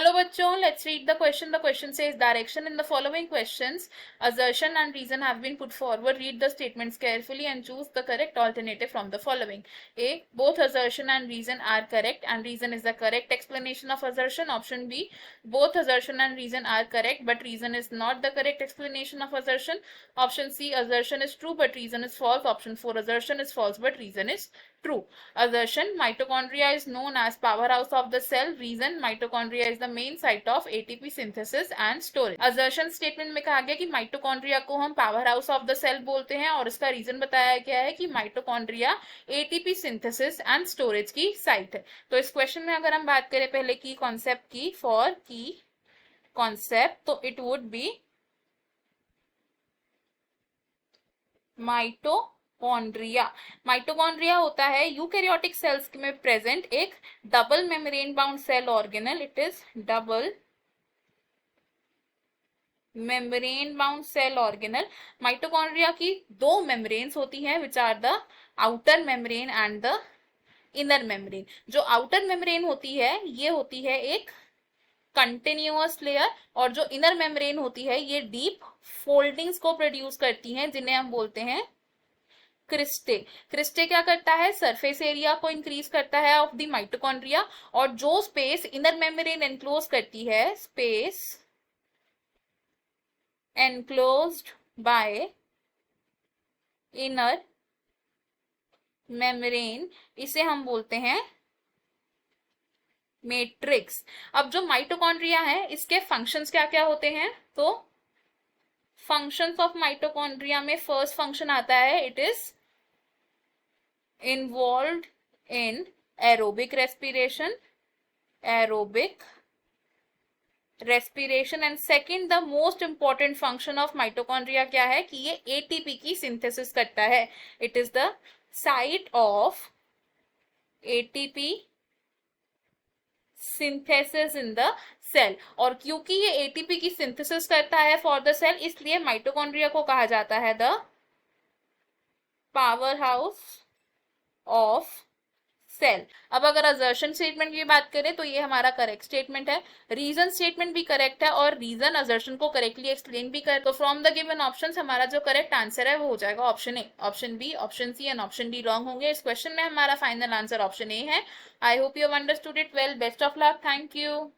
Hello bachcho, let's read the question. The question says direction in the following questions. Assertion and reason have been put forward. Read the statements carefully and choose the correct alternative from the following. A. Both assertion and reason are correct and reason is the correct explanation of assertion. Option B. Both assertion and reason are correct but reason is not the correct explanation of assertion. Option C. Assertion is true but reason is false. Option 4. Assertion is false but reason is true. Assertion: mitochondria is known as powerhouse of the cell. Reason: mitochondria is the main site of ATP synthesis and storage. Assertion statement में कहा गया कि mitochondria को हम power house of the cell बोलते हैं और इसका रीजन बताया गया है कि mitochondria ATP synthesis and storage की साइट है। तो इस क्वेश्चन में अगर हम बात करें पहले की कॉन्सेप्ट की, फॉर की कॉन्सेप्ट, तो इट वुड बी माइटोकॉन्ड्रिया होता है यूकैरियोटिक सेल्स में प्रेजेंट एक double membrane bound cell organelle. It is double membrane bound cell organelle. Mitochondria की दो मेम्ब्रेन्स होती हैं which are the outer membrane and the inner membrane. जो आउटर मेम्ब्रेन होती है ये होती है एक कंटिन्यूअस लेयर और जो इनर मेम्ब्रेन होती है ये डीप फोल्डिंग्स को प्रोड्यूस करती हैं जिन्हें हम बोलते हैं क्रिस्टे। क्रिस्टे क्या करता है? सरफेस एरिया को इंक्रीज करता है ऑफ द माइटोकॉन्ड्रिया और जो स्पेस इनर मेम्ब्रेन एनक्लोज करती है, space enclosed bye inner membrane, इसे हम बोलते हैं मैट्रिक्स। अब जो माइटोकॉन्ड्रिया है इसके फंक्शंस क्या क्या होते हैं? तो फंक्शंस ऑफ माइटोकॉन्ड्रिया में फर्स्ट फंक्शन आता है, it is involved in aerobic respiration and second the most important function of mitochondria क्या है कि ये ATP की सिंथेसिस करता है। it is the site of ATP synthesis in the cell और क्योंकि ये ATP की सिंथेसिस करता है फॉर द सेल इसलिए माइटोकॉन्ड्रिया को कहा जाता है the power house of cell. अब अगर असर्शन स्टेटमेंट की बात करें तो ये हमारा करेक्ट स्टेटमेंट है। रीजन स्टेटमेंट भी करेक्ट है और रीजन असर्शन को करेक्टली एक्सप्लेन भी कर। तो फ्रॉम द गिवन ऑप्शंस हमारा जो करेक्ट आंसर है वो हो जाएगा option A, option B, option C and option D wrong होंगे। इस क्वेश्चन में हमारा फाइनल आंसर ऑप्शन ए है। I hope you have understood it well. Best of luck. Thank you.